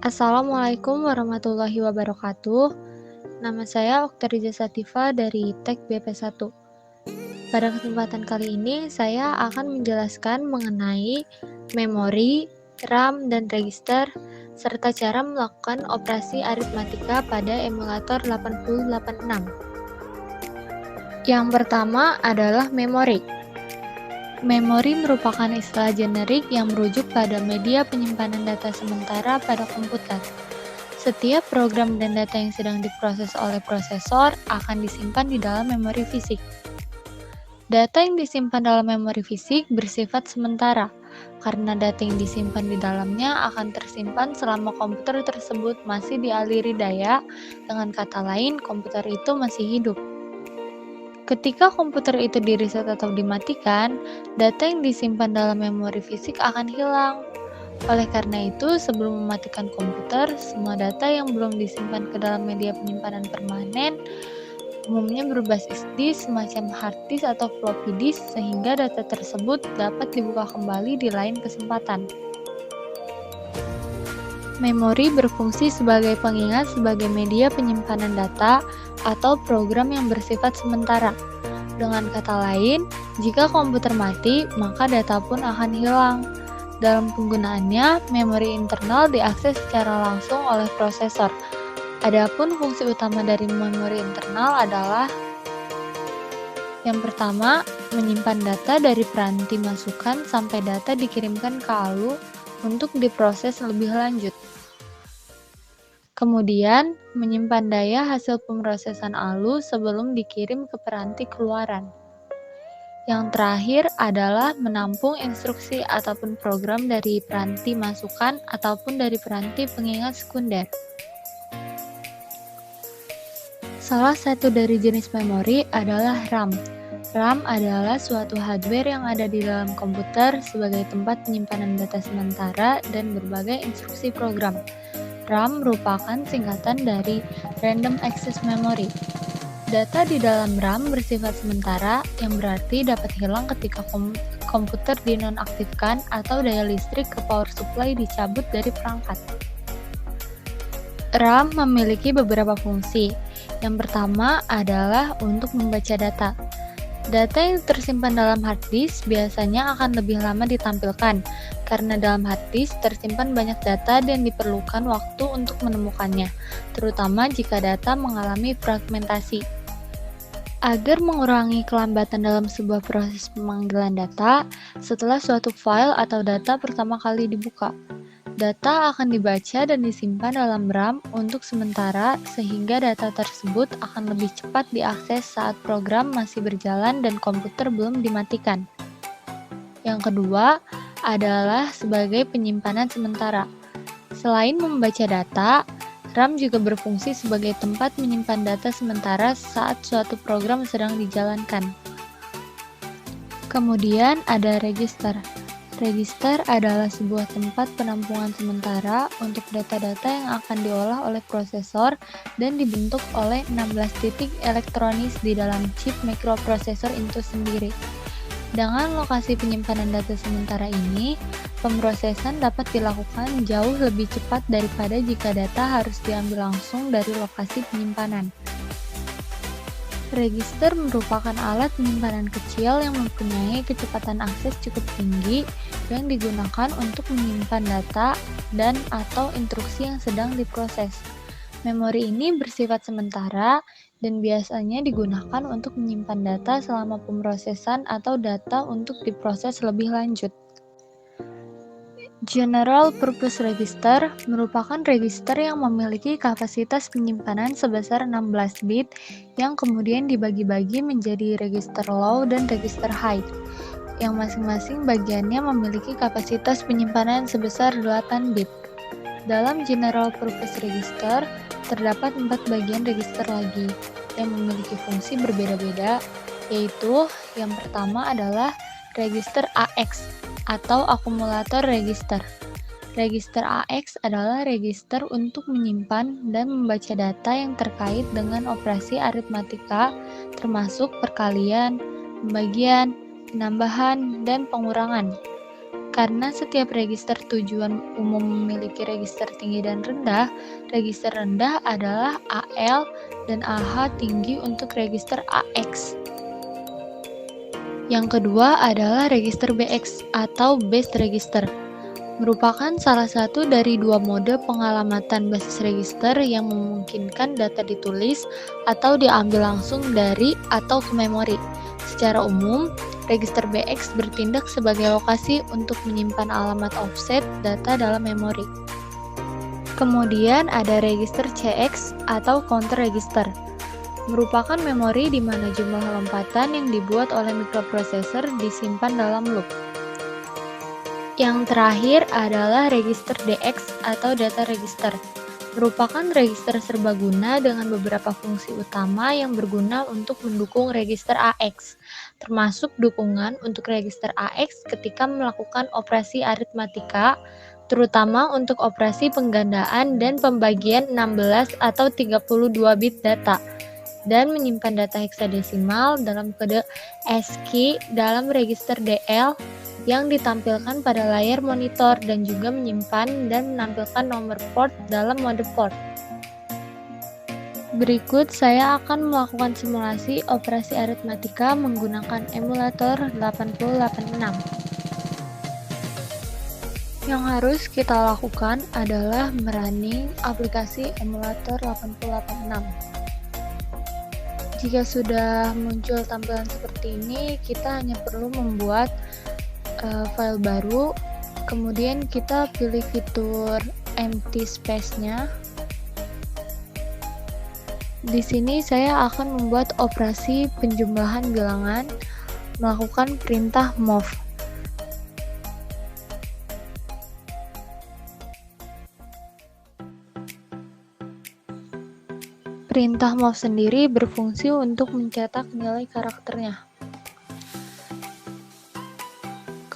Assalamualaikum warahmatullahi wabarakatuh. Nama saya Oktarija Sativa dari Tek BP1. Pada kesempatan kali ini, saya akan menjelaskan mengenai memori, RAM, dan register, serta cara melakukan operasi aritmatika pada emulator 8086. Yang pertama adalah memori. Memori merupakan istilah generik yang merujuk pada media penyimpanan data sementara pada komputer. Setiap program dan data yang sedang diproses oleh prosesor akan disimpan di dalam memori fisik. Data yang disimpan dalam memori fisik bersifat sementara, karena data yang disimpan di dalamnya akan tersimpan selama komputer tersebut masih dialiri daya, dengan kata lain, komputer itu masih hidup. Ketika komputer itu di-reset atau dimatikan, data yang disimpan dalam memori fisik akan hilang. Oleh karena itu, sebelum mematikan komputer, semua data yang belum disimpan ke dalam media penyimpanan permanen, umumnya berbasis disk semacam hard disk atau floppy disk, sehingga data tersebut dapat dibuka kembali di lain kesempatan. Memori berfungsi sebagai pengingat sebagai media penyimpanan data atau program yang bersifat sementara. Dengan kata lain, jika komputer mati, maka data pun akan hilang. Dalam penggunaannya, memori internal diakses secara langsung oleh prosesor. Adapun fungsi utama dari memori internal adalah yang pertama, menyimpan data dari peranti masukan sampai data dikirimkan ke ALU untuk diproses lebih lanjut. Kemudian, menyimpan daya hasil pemrosesan ALU sebelum dikirim ke peranti keluaran. Yang terakhir adalah menampung instruksi ataupun program dari peranti masukan ataupun dari peranti pengingat sekunder. Salah satu dari jenis memori adalah RAM. RAM adalah suatu hardware yang ada di dalam komputer sebagai tempat penyimpanan data sementara dan berbagai instruksi program. RAM merupakan singkatan dari Random Access Memory. Data di dalam RAM bersifat sementara, yang berarti dapat hilang ketika komputer dinonaktifkan atau daya listrik ke power supply dicabut dari perangkat. RAM memiliki beberapa fungsi. Yang pertama adalah untuk membaca data. Data yang tersimpan dalam hard disk biasanya akan lebih lama ditampilkan, karena dalam hard disk tersimpan banyak data dan diperlukan waktu untuk menemukannya, terutama jika data mengalami fragmentasi. Agar mengurangi kelambatan dalam sebuah proses pemanggilan data, setelah suatu file atau data pertama kali dibuka, data akan dibaca dan disimpan dalam RAM untuk sementara sehingga data tersebut akan lebih cepat diakses saat program masih berjalan dan komputer belum dimatikan. Yang kedua adalah sebagai penyimpanan sementara. Selain membaca data, RAM juga berfungsi sebagai tempat menyimpan data sementara saat suatu program sedang dijalankan. Kemudian ada register. Register adalah sebuah tempat penampungan sementara untuk data-data yang akan diolah oleh prosesor dan dibentuk oleh 16 titik elektronis di dalam chip microprocessor itu sendiri. Dengan lokasi penyimpanan data sementara ini, pemrosesan dapat dilakukan jauh lebih cepat daripada jika data harus diambil langsung dari lokasi penyimpanan. Register merupakan alat penyimpanan kecil yang mempunyai kecepatan akses cukup tinggi yang digunakan untuk menyimpan data dan atau instruksi yang sedang diproses. Memori ini bersifat sementara dan biasanya digunakan untuk menyimpan data selama pemrosesan atau data untuk diproses lebih lanjut. General Purpose Register merupakan register yang memiliki kapasitas penyimpanan sebesar 16 bit yang kemudian dibagi-bagi menjadi register low dan register high, yang masing-masing bagiannya memiliki kapasitas penyimpanan sebesar 8 bit. Dalam General Purpose Register, terdapat 4 bagian register lagi yang memiliki fungsi berbeda-beda, yaitu yang pertama adalah register AX atau akumulator register. Register AX adalah register untuk menyimpan dan membaca data yang terkait dengan operasi aritmatika, termasuk perkalian, pembagian, penambahan, dan pengurangan. Karena setiap register tujuan umum memiliki register tinggi dan rendah, register rendah adalah AL dan AH tinggi untuk register AX. Yang kedua adalah register BX atau Base Register, merupakan salah satu dari dua mode pengalamatan basis register yang memungkinkan data ditulis atau diambil langsung dari atau ke memori. Secara umum, register BX bertindak sebagai lokasi untuk menyimpan alamat offset data dalam memori. Kemudian ada register CX atau counter register, merupakan memori di mana jumlah lompatan yang dibuat oleh mikroprosesor disimpan dalam loop. Yang terakhir adalah register DX atau data register, merupakan register serbaguna dengan beberapa fungsi utama yang berguna untuk mendukung register AX, termasuk dukungan untuk register AX ketika melakukan operasi aritmatika, terutama untuk operasi penggandaan dan pembagian 16 atau 32 bit data, dan menyimpan data heksadesimal dalam kode ASCII dalam register DL yang ditampilkan pada layar monitor dan juga menyimpan dan menampilkan nomor port dalam mode port. Berikut saya akan melakukan simulasi operasi aritmatika menggunakan emulator 8086. Yang harus kita lakukan adalah merunning aplikasi emulator 8086. Jika sudah muncul tampilan seperti ini, kita hanya perlu membuat file baru, kemudian kita pilih fitur empty space-nya. Di sini saya akan membuat operasi penjumlahan bilangan, melakukan perintah move. Perintah move sendiri berfungsi untuk mencetak nilai karakternya.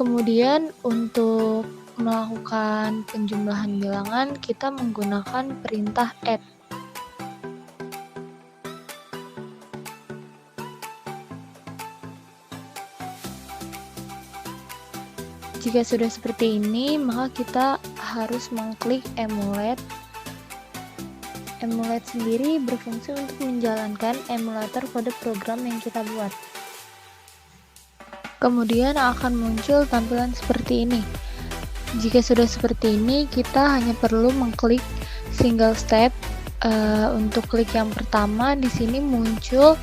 Kemudian untuk melakukan penjumlahan bilangan, kita menggunakan perintah add. Jika sudah seperti ini, maka kita harus mengklik emulate. Emulate sendiri berfungsi untuk menjalankan emulator kode program yang kita buat. Kemudian akan muncul tampilan seperti ini. Jika sudah seperti ini, kita hanya perlu mengklik single step. Untuk klik yang pertama, di sini muncul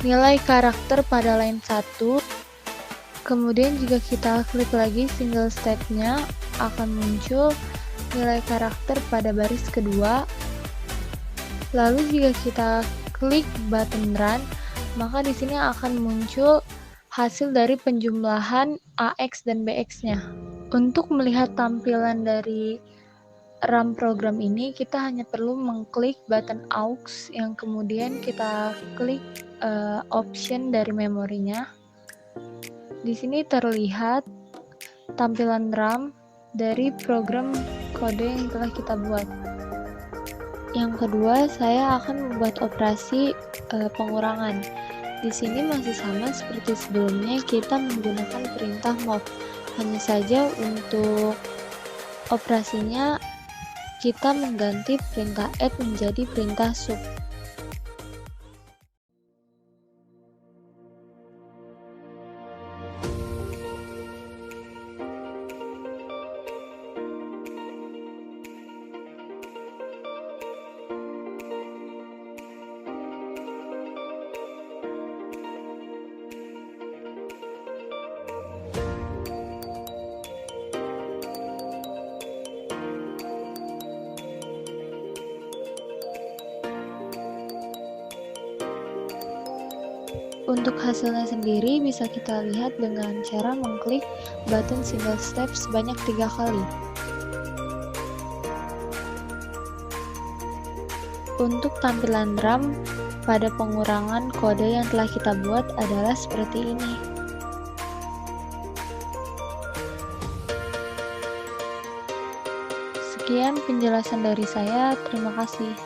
nilai karakter pada line 1. Kemudian jika kita klik lagi single step-nya, akan muncul nilai karakter pada baris kedua. Lalu jika kita klik button run, maka di sini akan muncul hasil dari penjumlahan AX dan BX-nya. Untuk melihat tampilan dari RAM program ini, kita hanya perlu mengklik button AUX yang kemudian kita klik option dari memorinya. Di sini terlihat tampilan RAM dari program kode yang telah kita buat. Yang kedua, saya akan membuat operasi pengurangan. Di sini masih sama seperti sebelumnya, kita menggunakan perintah move. Hanya saja untuk operasinya kita mengganti perintah add menjadi perintah sub. Untuk hasilnya sendiri bisa kita lihat dengan cara mengklik button single step sebanyak 3 kali. Untuk tampilan RAM pada pengurangan kode yang telah kita buat adalah seperti ini. Sekian penjelasan dari saya, terima kasih.